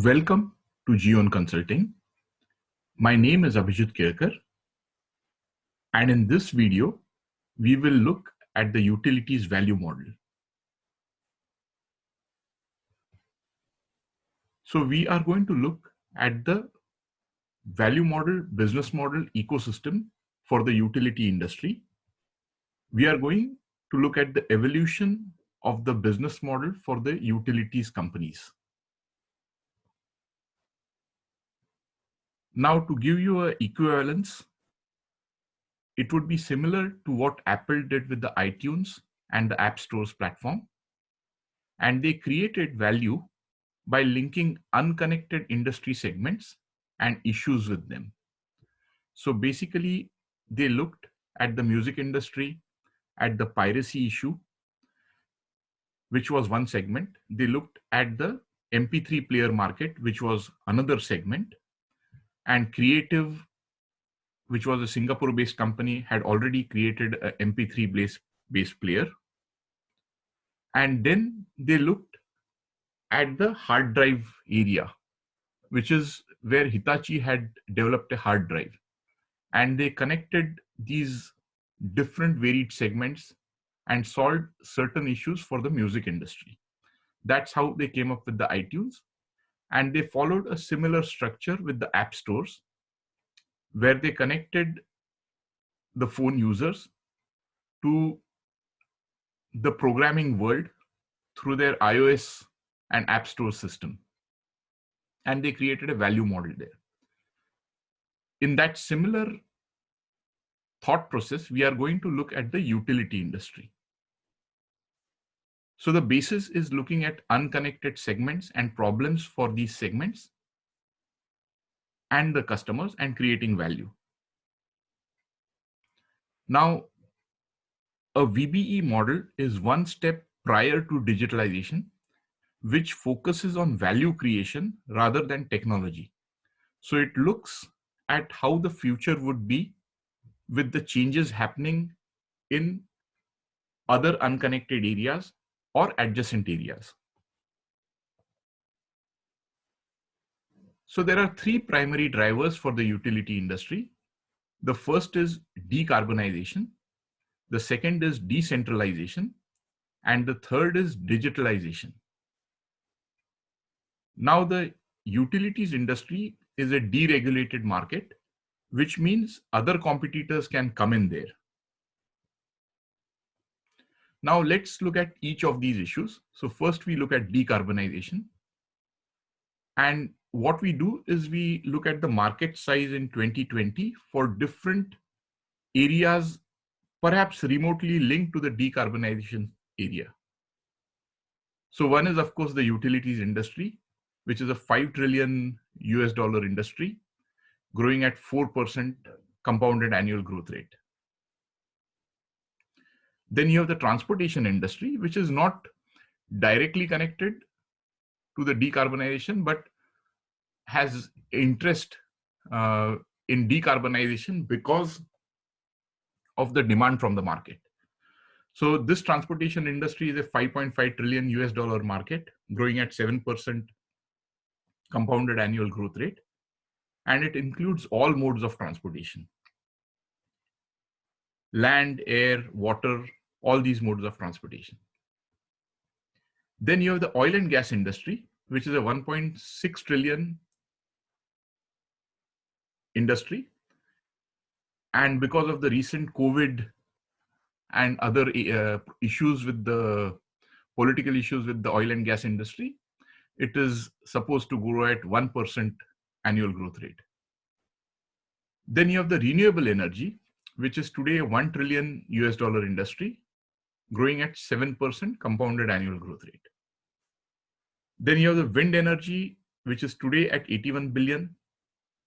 Welcome to Geon Consulting. My name is Abhijit Kirkar, and in this video, we will look at the utilities value model. So we are going to look at the value model, business model ecosystem for the utility industry. We are going to look at the evolution of the business model for the utilities companies. Now, to give you an equivalence, it would be similar to what Apple did with the iTunes and the App Store's platform. And they created value by linking unconnected industry segments and issues with them. So basically, they looked at the music industry, at the piracy issue, which was one segment. They looked at the MP3 player market, which was another segment. And Creative, which was a Singapore-based company, had already created an MP3-based player. And then they looked at the hard drive area, which is where Hitachi had developed a hard drive. And they connected these different varied segments and solved certain issues for the music industry. That's how they came up with the iTunes. And they followed a similar structure with the app stores, where they connected the phone users to the programming world through their iOS and App Store system. And they created a value model there. In that similar thought process, we are going to look at the utility industry. So the basis is looking at unconnected segments and problems for these segments and the customers and creating value. Now, a VBE model is one step prior to digitalization, which focuses on value creation rather than technology. So it looks at how the future would be with the changes happening in other unconnected areas or adjacent areas. So there are three primary drivers for the utility industry. The first is decarbonization. The second is decentralization. And the third is digitalization. Now the utilities industry is a deregulated market, which means other competitors can come in there. Now let's look at each of these issues. So first we look at decarbonization. And what we do is we look at the market size in 2020 for different areas, perhaps remotely linked to the decarbonization area. So one is, of course, the utilities industry, which is a $5 trillion industry, growing at 4% compounded annual growth rate. Then you have the transportation industry, which is not directly connected to the decarbonization, but has interest in decarbonization because of the demand from the market. So this transportation industry is a $5.5 trillion market, growing at 7% compounded annual growth rate. And it includes all modes of transportation: land, air, water, all these modes of transportation. Then you have the oil and gas industry, which is a 1.6 trillion industry. And because of the recent COVID and other issues with the political issues with the oil and gas industry, it is supposed to grow at 1% annual growth rate. Then you have the renewable energy, which is today a $1 trillion industry, growing at 7% compounded annual growth rate. Then you have the wind energy, which is today at 81 billion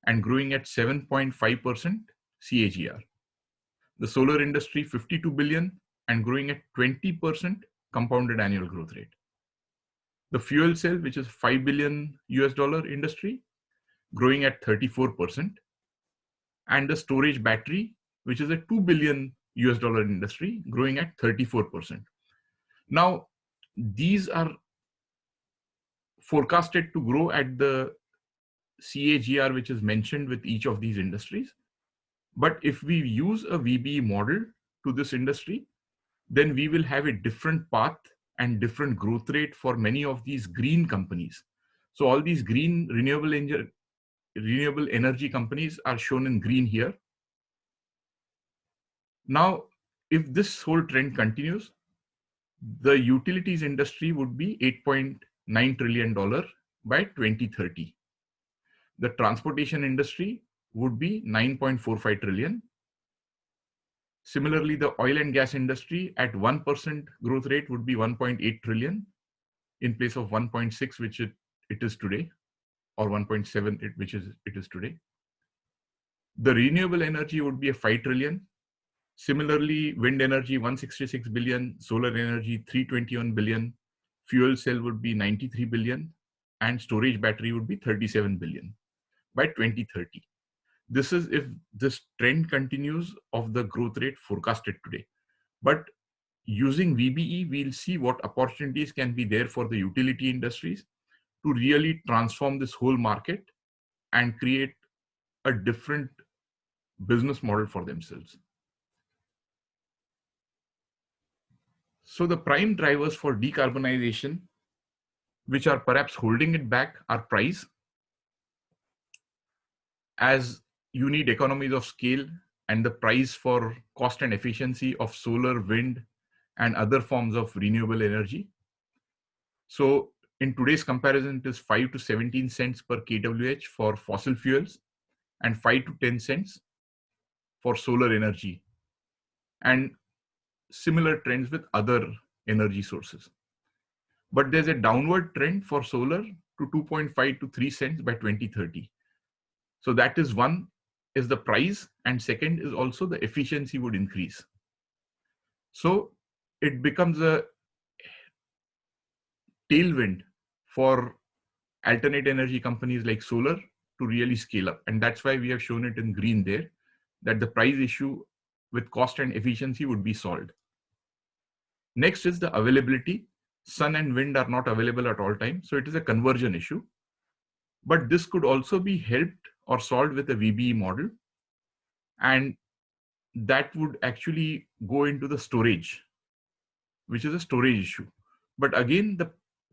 and growing at 7.5% CAGR. The solar industry, 52 billion and growing at 20% compounded annual growth rate. The fuel cell, which is $5 billion industry, growing at 34%. And the storage battery, which is a $2 billion industry, growing at 34%. Now, these are forecasted to grow at the CAGR, which is mentioned with each of these industries. But if we use a VBE model to this industry, then we will have a different path and different growth rate for many of these green companies. So all these green renewable energy companies are shown in green here. Now, if this whole trend continues, the utilities industry would be $8.9 trillion by 2030. The transportation industry would be 9.45 trillion. Similarly, the oil and gas industry at 1% growth rate would be 1.8 trillion in place of 1.6, which it is today, or 1.7, which it is today. The renewable energy would be a 5 trillion. Similarly, wind energy 166 billion, solar energy 321 billion, fuel cell would be 93 billion, and storage battery would be 37 billion by 2030. This is if this trend continues of the growth rate forecasted today. But using VBE, we'll see what opportunities can be there for the utility industries to really transform this whole market and create a different business model for themselves. So the prime drivers for decarbonization, which are perhaps holding it back, are price, as you need economies of scale, and the price for cost and efficiency of solar, wind, and other forms of renewable energy. So in today's comparison, it is 5 to 17 cents per kWh for fossil fuels and 5 to 10 cents for solar energy, and similar trends with other energy sources. But there's a downward trend for solar to 2.5 to 3 cents by 2030. So that is one is the price, and second is also the efficiency would increase. So it becomes a tailwind for alternate energy companies like solar to really scale up. And that's why we have shown it in green there, that the price issue with cost and efficiency would be solved. Next is the availability. Sun and wind are not available at all times, so it is a conversion issue. But this could also be helped or solved with a VBE model, and that would actually go into the storage, which is a storage issue. But again,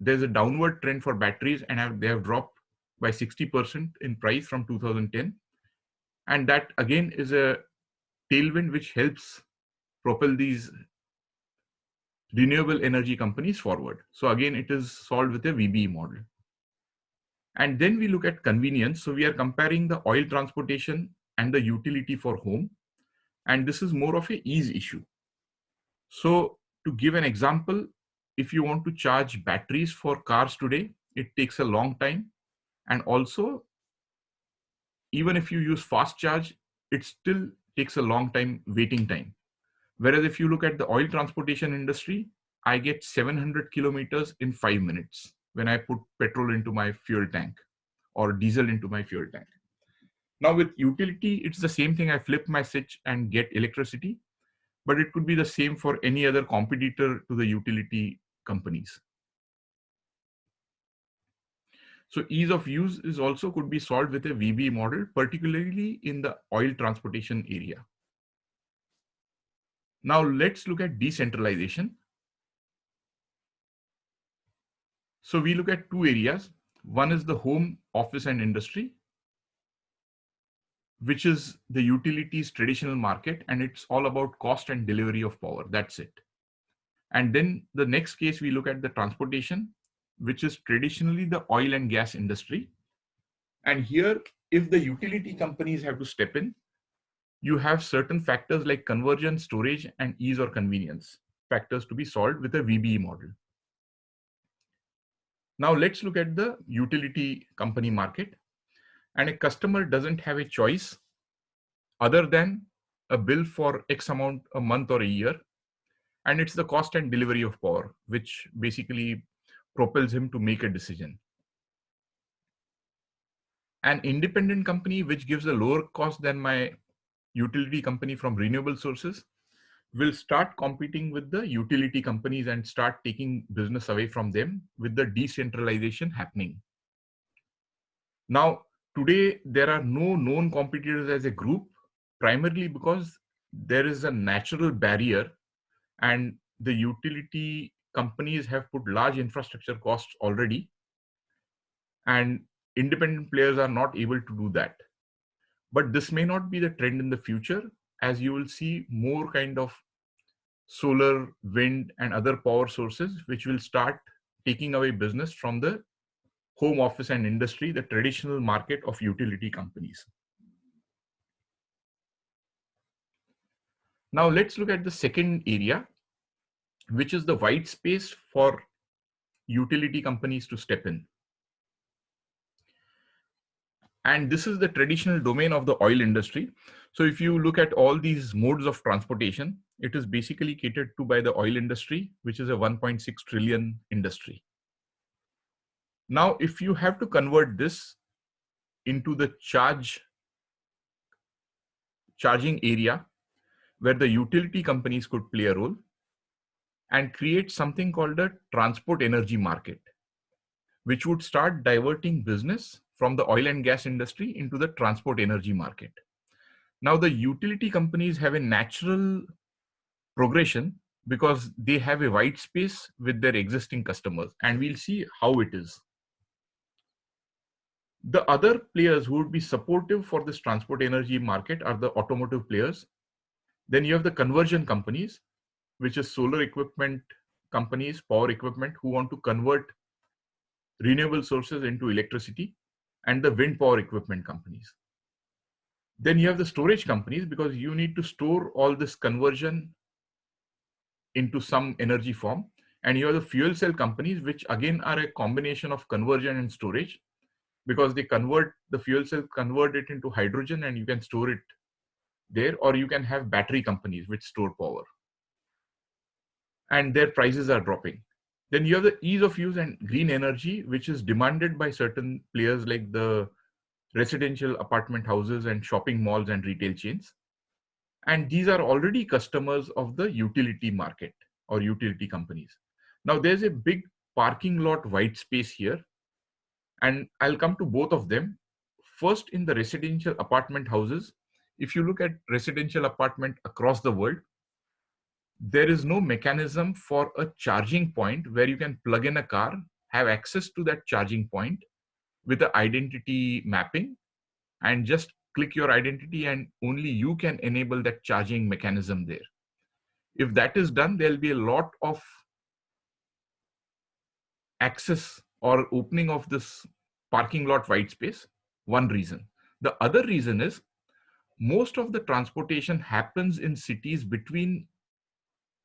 there's a downward trend for batteries, and they have dropped by 60% in price from 2010. And that again is a tailwind which helps propel these renewable energy companies forward. So again, it is solved with a VBE model. And then we look at convenience. So we are comparing the oil transportation and the utility for home. And this is more of a ease issue. So to give an example, if you want to charge batteries for cars today, it takes a long time. And also, even if you use fast charge, it still takes a long time waiting time. Whereas if you look at the oil transportation industry, I get 700 kilometers in 5 minutes when I put petrol into my fuel tank or diesel into my fuel tank. Now with utility, it's the same thing. I flip my switch and get electricity, but it could be the same for any other competitor to the utility companies. So ease of use is also could be solved with a VBE model, particularly in the oil transportation area. Now let's look at decentralization. So we look at two areas. One is the home, office, and industry, which is the utilities traditional market, and it's all about cost and delivery of power. That's it. And then the next case, we look at the transportation, which is traditionally the oil and gas industry. And here, if the utility companies have to step in, you have certain factors like conversion, storage, and ease or convenience factors to be solved with a VBE model. Now let's look at the utility company market. And a customer doesn't have a choice other than a bill for X amount a month or a year. And it's the cost and delivery of power, which basically propels him to make a decision. An independent company which gives a lower cost than my utility company from renewable sources will start competing with the utility companies and start taking business away from them with the decentralization happening. Now, today, there are no known competitors as a group, primarily because there is a natural barrier and the utility companies have put large infrastructure costs already, and independent players are not able to do that. But this may not be the trend in the future, as you will see more kind of solar, wind, and other power sources, which will start taking away business from the home office and industry, the traditional market of utility companies. Now let's look at the second area, which is the white space for utility companies to step in. And this is the traditional domain of the oil industry. So if you look at all these modes of transportation, it is basically catered to by the oil industry, which is a 1.6 trillion industry. Now, if you have to convert this into the charging area where the utility companies could play a role and create something called a transport energy market, which would start diverting business from the oil and gas industry into the transport energy market. Now, the utility companies have a natural progression because they have a white space with their existing customers, and we'll see how it is. The other players who would be supportive for this transport energy market are the automotive players. Then you have the conversion companies, which is solar equipment companies, power equipment, who want to convert renewable sources into electricity, and the wind power equipment companies. Then you have the storage companies, because you need to store all this conversion into some energy form. And you have the fuel cell companies, which again are a combination of conversion and storage, because they convert the fuel cell, convert it into hydrogen, and you can store it there, or you can have battery companies which store power. And their prices are dropping. Then you have the ease of use and green energy, which is demanded by certain players like the residential apartment houses and shopping malls and retail chains. And these are already customers of the utility market or utility companies. Now there's a big parking lot white space here, and I'll come to both of them. First, in the residential apartment houses, if you look at residential apartment across the world, there is no mechanism for a charging point where you can plug in a car, have access to that charging point with the identity mapping, and just click your identity, and only you can enable that charging mechanism there. If that is done, there'll be a lot of access or opening of this parking lot white space. One reason. The other reason is most of the transportation happens in cities between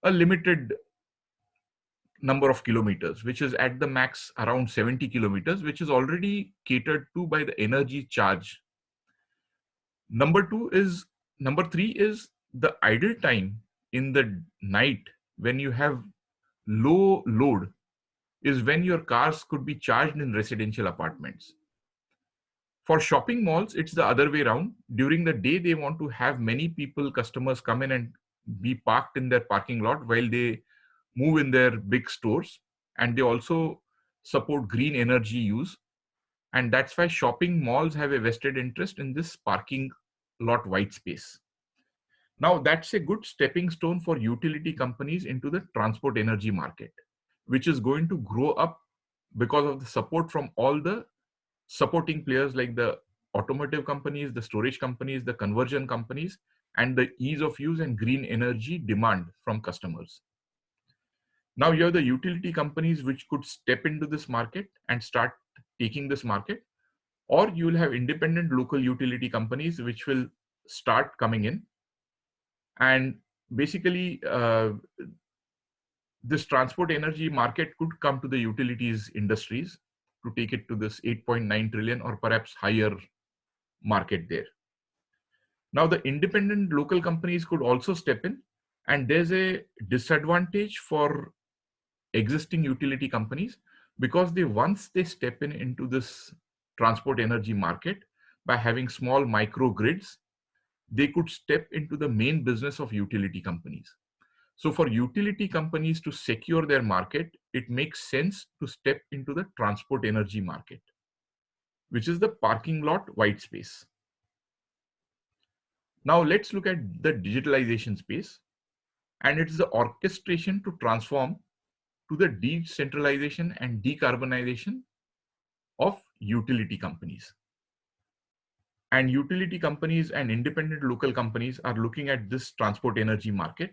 a limited number of kilometers, which is at the max around 70 kilometers, which is already catered to by the energy charge. Number three is the idle time in the night when you have low load is when your cars could be charged in residential apartments. For shopping malls, it's the other way around. During the day, they want to have many people, customers come in and be parked in their parking lot while they move in their big stores. And they also support green energy use. And that's why shopping malls have a vested interest in this parking lot white space. Now, that's a good stepping stone for utility companies into the transport energy market, which is going to grow up because of the support from all the supporting players like the automotive companies, the storage companies, the conversion companies, and the ease of use and green energy demand from customers. Now you have the utility companies which could step into this market and start taking this market, or you will have independent local utility companies which will start coming in. And basically, this transport energy market could come to the utilities industries to take it to this 8.9 trillion or perhaps higher market there. Now, the independent local companies could also step in, and there's a disadvantage for existing utility companies because once they step in into this transport energy market by having small micro grids, they could step into the main business of utility companies. So for utility companies to secure their market, it makes sense to step into the transport energy market, which is the parking lot white space. Now let's look at the digitalization space, and it's the orchestration to transform to the decentralization and decarbonization of utility companies. And utility companies and independent local companies are looking at this transport energy market,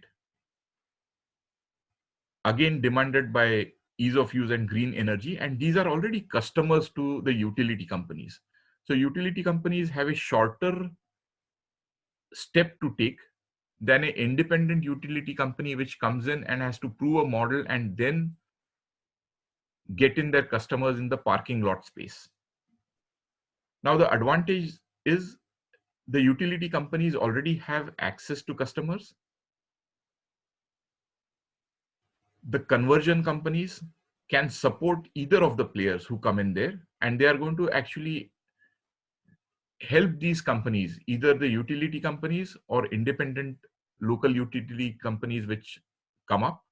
again demanded by ease of use and green energy, and these are already customers to the utility companies. So utility companies have a shorter step to take than an independent utility company which comes in and has to prove a model and then get in their customers in the parking lot space. Now the advantage is the utility companies already have access to customers. The conversion companies can support either of the players who come in there, and they are going to actually help these companies, either the utility companies or independent local utility companies which come up,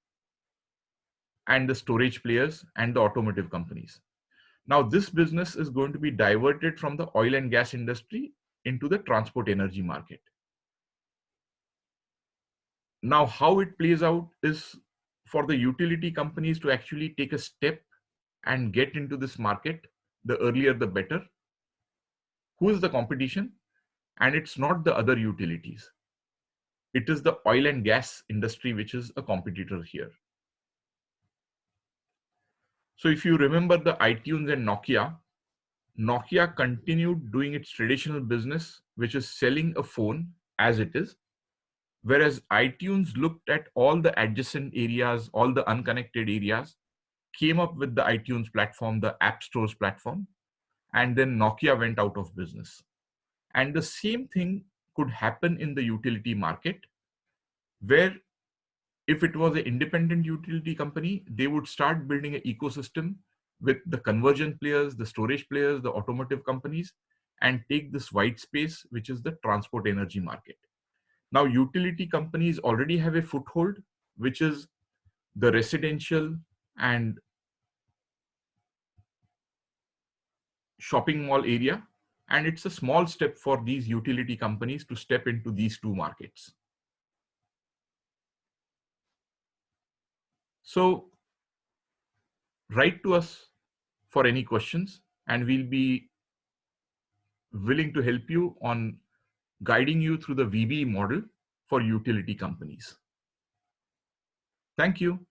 and the storage players and the automotive companies. Now this business is going to be diverted from the oil and gas industry into the transport energy market. Now how it plays out is for the utility companies to actually take a step and get into this market, the earlier the better. Who is the competition? And it's not the other utilities. It is the oil and gas industry which is a competitor here. So if you remember the iTunes and Nokia continued doing its traditional business, which is selling a phone as it is, whereas iTunes looked at all the adjacent areas, all the unconnected areas, came up with the iTunes platform, the App Stores platform, and then Nokia went out of business. And the same thing could happen in the utility market, where if it was an independent utility company, they would start building an ecosystem with the conversion players, the storage players, the automotive companies, and take this white space, which is the transport energy market. Now, utility companies already have a foothold, which is the residential and shopping mall area. And it's a small step for these utility companies to step into these two markets. So write to us for any questions, and we'll be willing to help you on guiding you through the VB model for utility companies. Thank you.